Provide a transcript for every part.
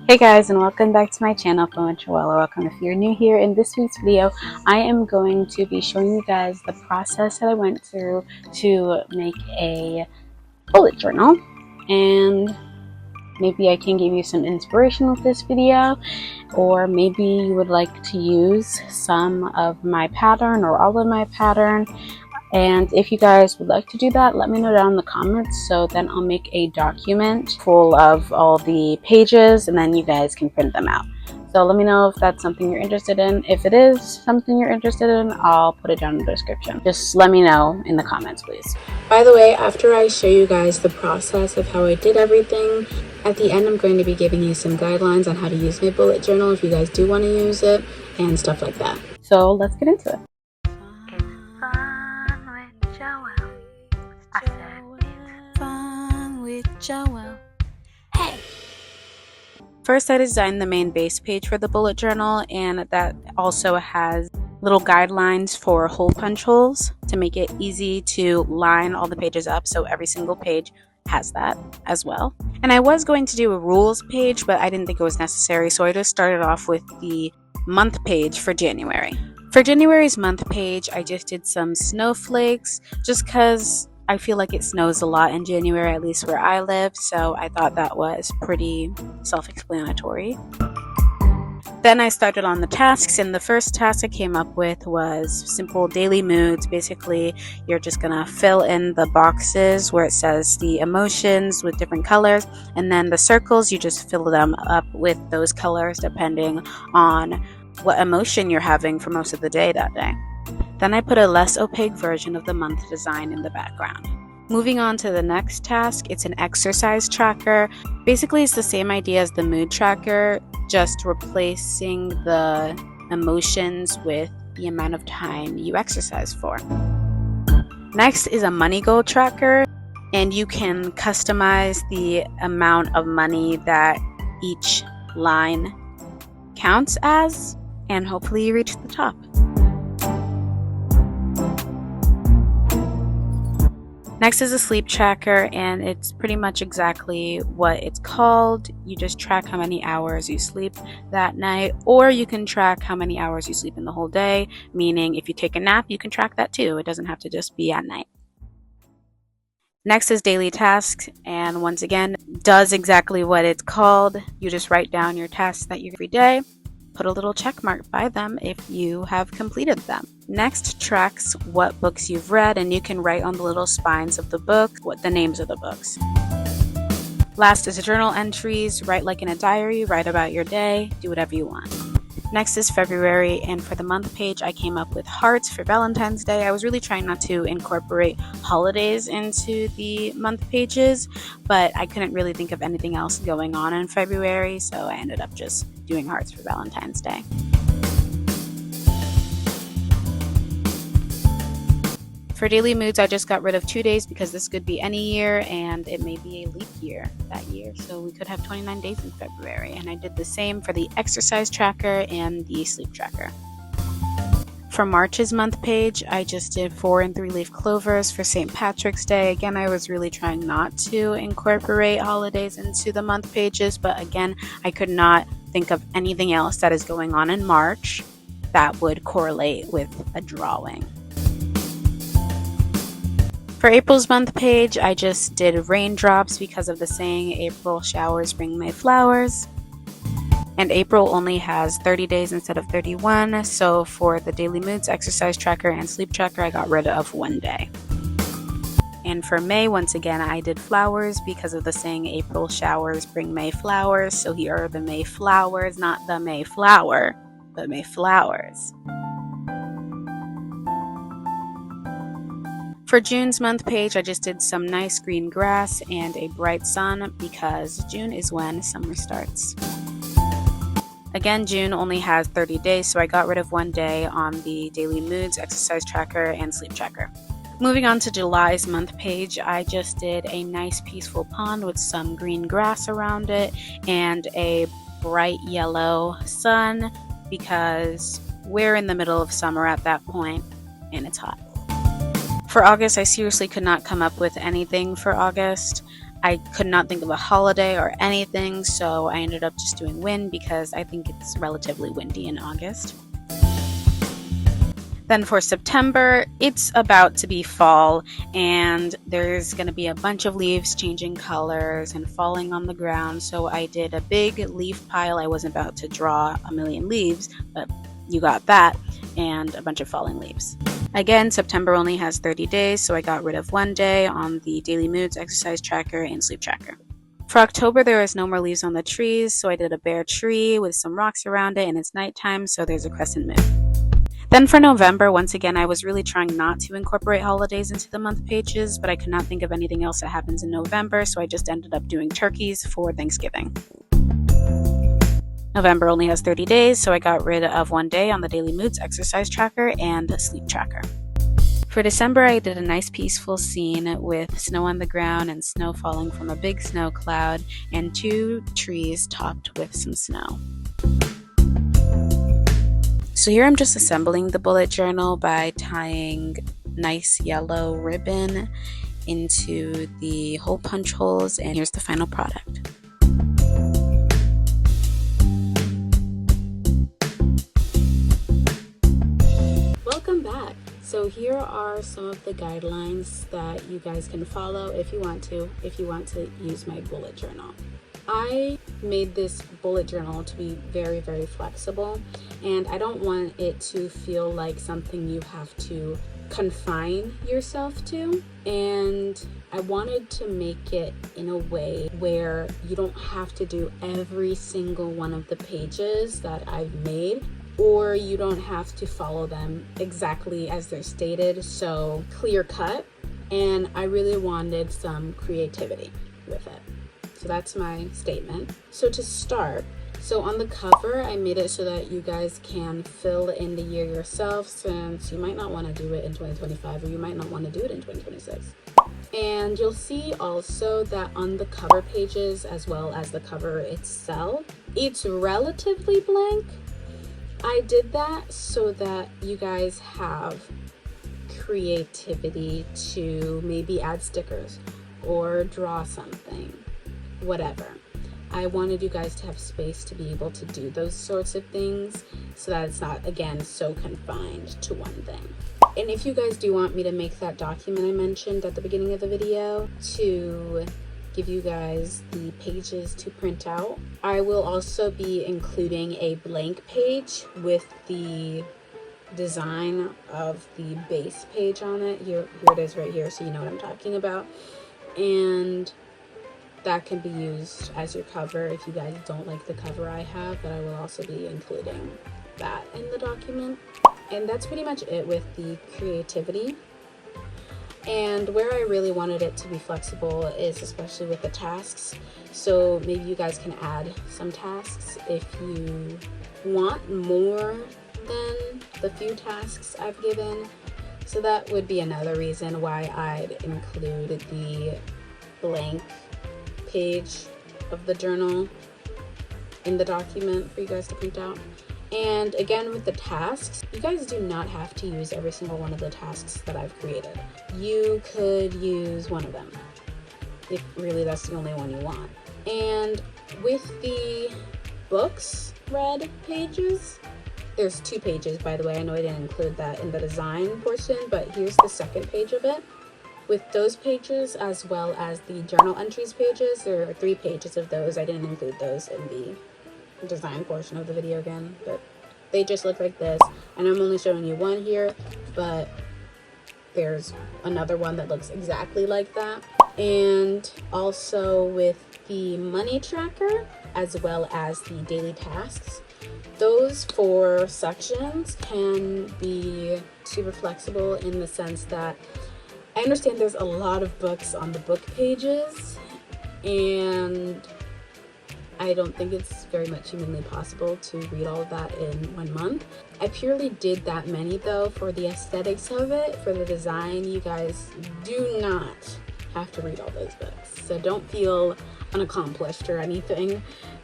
Hey guys, and welcome back to my channel, Joelle. Welcome if you're new here. In this week's video, I am going to be showing you guys the process that I went through to make a bullet journal, and maybe I can give you some inspiration with this video, or maybe you would like to use some of my pattern or all of my pattern. And if you guys would like to do that, let me know down in the comments, so then I'll make a document full of all the pages and then you guys can print them out. So let me know if that's something you're interested in. If it is something you're interested in, I'll put it down in the description. Just let me know in the comments, please. By the way, after I show you guys the process of how I did everything, at the end I'm going to be giving you some guidelines on how to use my bullet journal if you guys do want to use it and stuff like that. So let's get into it. Joelle. Hey! First, I designed the main base page for the bullet journal, and that also has little guidelines for hole punch holes to make it easy to line all the pages up, so every single page has that as well. And I was going to do a rules page, but I didn't think it was necessary, so I just started off with the month page for January. For January's month page, I just did some snowflakes, just because I feel like it snows a lot in January, at least where I live, so I thought that was pretty self-explanatory. Then I started on the tasks, and the first task I came up with was simple daily moods. Basically, you're just gonna fill in the boxes where it says the emotions with different colors, and then the circles, you just fill them up with those colors depending on what emotion you're having for most of the day that day. Then I put a less opaque version of the month design in the background. Moving on to the next task, it's an exercise tracker. Basically, it's the same idea as the mood tracker, just replacing the emotions with the amount of time you exercise for. Next is a money goal tracker, and you can customize the amount of money that each line counts as, and hopefully you reach the top. Next is a sleep tracker, and it's pretty much exactly what it's called. You just track how many hours you sleep that night, or you can track how many hours you sleep in the whole day, meaning if you take a nap, you can track that too. It doesn't have to just be at night. Next is daily tasks, and once again, does exactly what it's called. You just write down your tasks that you do every day. Put a little check mark by them if you have completed them. Next tracks what books you've read, and you can write on the little spines of the book what the names of the books. Last is journal entries. Write like in a diary, write about your day, do whatever you want. Next is February, and for the month page I came up with hearts for Valentine's Day. I was really trying not to incorporate holidays into the month pages, but I couldn't really think of anything else going on in February, so I ended up just doing hearts for Valentine's Day. For daily moods, I just got rid of 2 days because this could be any year, and it may be a leap year that year, so we could have 29 days in February. And I did the same for the exercise tracker and the sleep tracker. For March's month page, I just did 4 and 3 leaf clovers for St. Patrick's Day. Again, I was really trying not to incorporate holidays into the month pages, but again, I could not think of anything else that is going on in March that would correlate with a drawing. For April's month page, I just did raindrops because of the saying, April showers bring May flowers. And April only has 30 days instead of 31, so for the daily moods, exercise tracker, and sleep tracker, I got rid of 1 day. And for May, once again, I did flowers because of the saying, April showers bring May flowers, so here are the May flowers, not the May flower, but May flowers. For June's month page, I just did some nice green grass and a bright sun because June is when summer starts. Again, June only has 30 days, so I got rid of 1 day on the daily moods, exercise tracker, and sleep tracker. Moving on to July's month page, I just did a nice peaceful pond with some green grass around it and a bright yellow sun because we're in the middle of summer at that point and it's hot. For August, I seriously could not come up with anything for August. I could not think of a holiday or anything, so I ended up just doing wind because I think it's relatively windy in August. Then for September, it's about to be fall, and there's going to be a bunch of leaves changing colors and falling on the ground. So I did a big leaf pile. I wasn't about to draw a million leaves, but you got that, and a bunch of falling leaves. Again, September only has 30 days, so I got rid of one day on the daily moods, exercise tracker, and sleep tracker. For October, there is no more leaves on the trees, so I did a bare tree with some rocks around it, and it's nighttime, so there's a crescent moon. Then for November, once again, I was really trying not to incorporate holidays into the month pages, but I could not think of anything else that happens in November, so I just ended up doing turkeys for Thanksgiving. November only has 30 days, so I got rid of one day on the daily moods, exercise tracker, and the sleep tracker. For December, I did a nice peaceful scene with snow on the ground and snow falling from a big snow cloud and 2 trees topped with some snow. So here I'm just assembling the bullet journal by tying nice yellow ribbon into the hole punch holes, and here's the final product. Welcome back. So here are some of the guidelines that you guys can follow if you want to use my bullet journal. I made this bullet journal to be very, very flexible, and I don't want it to feel like something you have to confine yourself to, and I wanted to make it in a way where you don't have to do every single one of the pages that I've made, or you don't have to follow them exactly as they're stated, so clear cut, and I really wanted some creativity with it. So that's my statement. So to start, so on the cover, I made it so that you guys can fill in the year yourself, since you might not want to do it in 2025 or you might not want to do it in 2026. And you'll see also that on the cover pages as well as the cover itself, it's relatively blank. I did that so that you guys have creativity to maybe add stickers or draw something. Whatever. I wanted you guys to have space to be able to do those sorts of things so that it's not, again, so confined to one thing. And if you guys do want me to make that document I mentioned at the beginning of the video to give you guys the pages to print out, I will also be including a blank page with the design of the base page on it. Here it is right here, so you know what I'm talking about. And that can be used as your cover if you guys don't like the cover I have, but I will also be including that in the document. And that's pretty much it with the creativity. And where I really wanted it to be flexible is especially with the tasks. So maybe you guys can add some tasks if you want more than the few tasks I've given. So that would be another reason why I'd include the blank page of the journal in the document for you guys to print out. And again, with the tasks, you guys do not have to use every single one of the tasks that I've created. You could use one of them if really that's the only one you want. And with the books read pages, there's 2 pages, by the way. I know I didn't include that in the design portion, but here's the second page of it. With those pages, as well as the journal entries pages, there are 3 pages of those. I didn't include those in the design portion of the video again, but they just look like this. And I'm only showing you one here, but there's another one that looks exactly like that. And also with the money tracker, as well as the daily tasks, those 4 sections can be super flexible in the sense that I understand there's a lot of books on the book pages, and I don't think it's very much humanly possible to read all of that in 1 month. I purely did that many though for the aesthetics of it, for the design. You guys do not have to read all those books, so don't feel unaccomplished or anything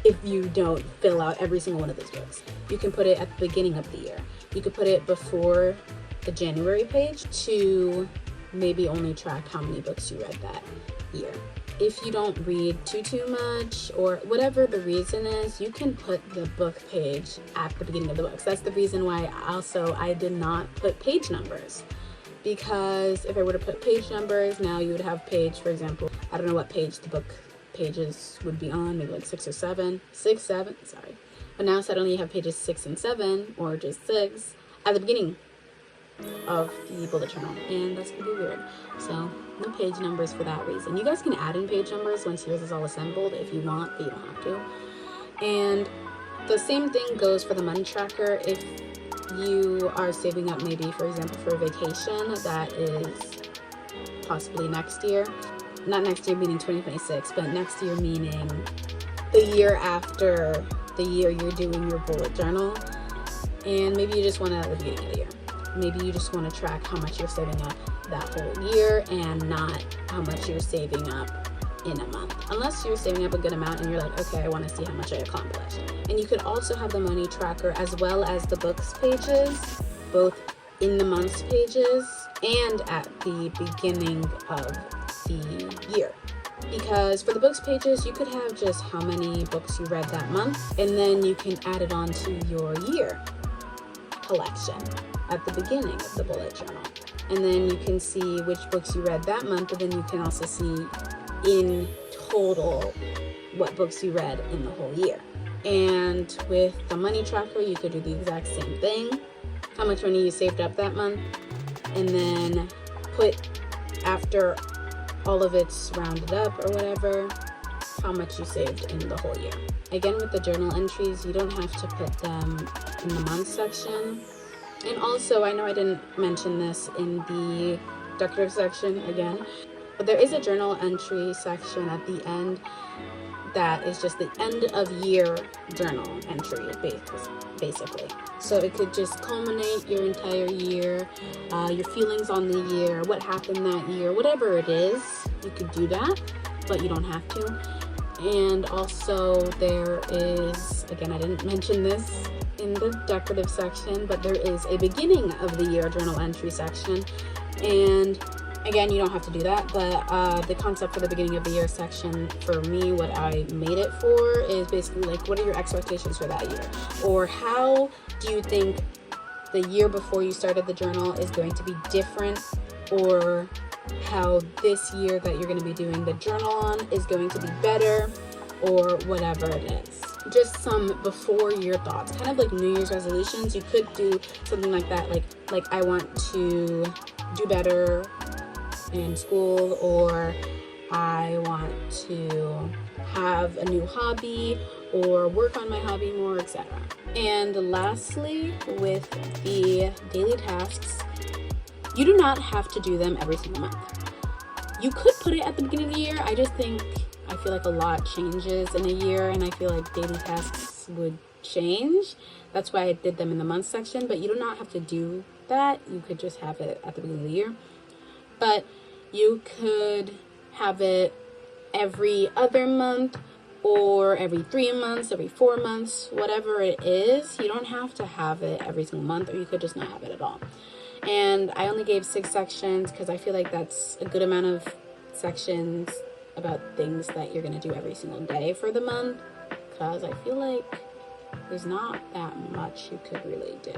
if you don't fill out every single one of those books. You can put it at the beginning of the year. You could put it before the January page to maybe only track how many books you read that year. if you don't read too much or whatever the reason is, you can put the book page at the beginning of the book. So that's the reason why also I did not put page numbers, because if I were to put page numbers, now you would have page, for example, I don't know what page the book pages would be on, maybe like 6 or 7, sorry. But now suddenly you have pages 6 and 7, or just 6 at the beginning of the bullet journal, and that's gonna be weird. So no page numbers for that reason. You guys can add in page numbers once yours is all assembled if you want, but you don't have to. And the same thing goes for the money tracker. If you are saving up, maybe for example for a vacation that is possibly next year, not next year meaning 2026, but next year meaning the year after the year you're doing your bullet journal, and maybe you just want to at the beginning of the year, maybe you just want to track how much you're saving up that whole year and not how much you're saving up in a month, unless you're saving up a good amount and you're like, okay, I want to see how much I accomplished. And you could also have the money tracker as well as the books pages, both in the months pages and at the beginning of the year. Because for the books pages, you could have just how many books you read that month, and then you can add it on to your year collection at the beginning of the bullet journal. And then you can see which books you read that month, but then you can also see in total what books you read in the whole year. And with the money tracker, you could do the exact same thing. How much money you saved up that month, and then put, after all of it's rounded up or whatever, how much you saved in the whole year. Again, with the journal entries, you don't have to put them in the month section. And also, I know I didn't mention this in the decorative section again, but there is a journal entry section at the end that is just the end of year journal entry, basically. So it could just culminate your entire year, your feelings on the year, what happened that year, whatever it is, you could do that, but you don't have to. And also there is, again, I didn't mention this in the decorative section, but there is a beginning of the year journal entry section. And again, you don't have to do that, but the concept for the beginning of the year section, for me, what I made it for is basically like, what are your expectations for that year? Or how do you think the year before you started the journal is going to be different? Or how this year that you're going to be doing the journal on is going to be better, or whatever it is. Just some before year thoughts, kind of like New Year's resolutions. You could do something like that, like I want to do better in school, or I want to have a new hobby or work on my hobby more, etc. And lastly, with the daily tasks, you do not have to do them every single month. You could put it at the beginning of the year. I feel like a lot changes in a year, and I feel like daily tasks would change. That's why I did them in the month section, but you do not have to do that. You could just have it at the beginning of the year. But you could have it every other month, or every 3 months, every 4 months, whatever it is. You don't have to have it every single month, or you could just not have it at all. And I only gave 6 sections because I feel like that's a good amount of sections about things that you're going to do every single day for the month, because I feel like there's not that much you could really do.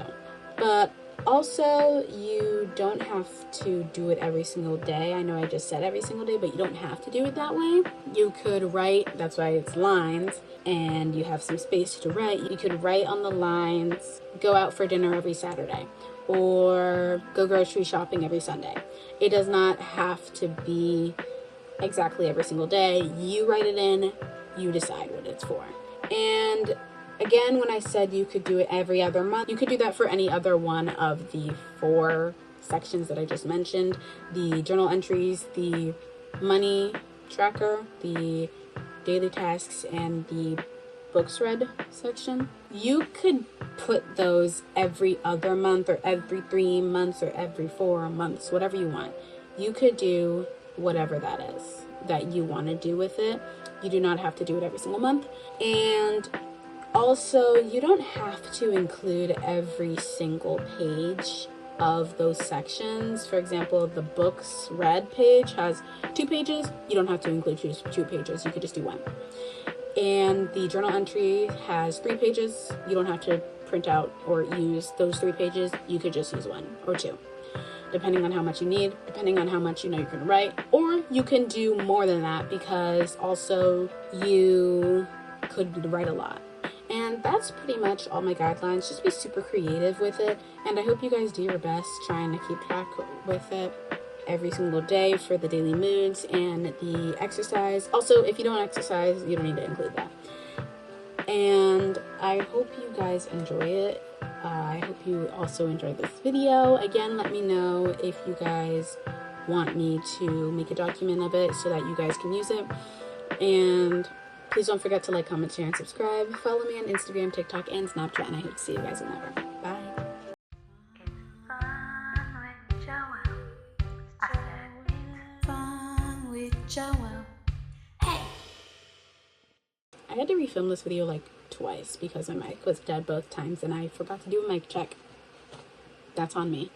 But also, you don't have to do it every single day. I know I just said every single day, but you don't have to do it that way. You could write, that's why it's lines, and you have some space to write. You could write on the lines, go out for dinner every Saturday, or go grocery shopping every Sunday. It does not have to be exactly every single day. You write it in, you decide what it's for. And again, when I said you could do it every other month, you could do that for any other one of the 4 sections that I just mentioned: the journal entries, the money tracker, the daily tasks, and the books read section. You could put those every other month, or every 3 months, or every 4 months, whatever you want. You could do whatever that is that you want to do with it. You do not have to do it every single month. And also, you don't have to include every single page of those sections. For example, the books read page has 2 pages. You don't have to include 2 pages. You could just do 1. And the journal entry has 3 pages. You don't have to print out or use those 3 pages. You could just use 1 or 2, depending on how much you need, depending on how much you know you're going to write. Or you can do more than that, because also you could write a lot. And that's pretty much all my guidelines. Just be super creative with it. And I hope you guys do your best trying to keep track with it every single day for the daily moods and the exercise. Also, if you don't exercise, you don't need to include that. And I hope you guys enjoy it. I hope you also enjoyed this video. Again, let me know if you guys want me to make a document of it so that you guys can use it. And please don't forget to like, comment, share, and subscribe. Follow me on Instagram, TikTok, and Snapchat, and I hope to see you guys in that one. Bye. Fun with Joelle. Hey! I had to refilm this video like twice because my mic was dead both times and I forgot to do a mic check. That's on me.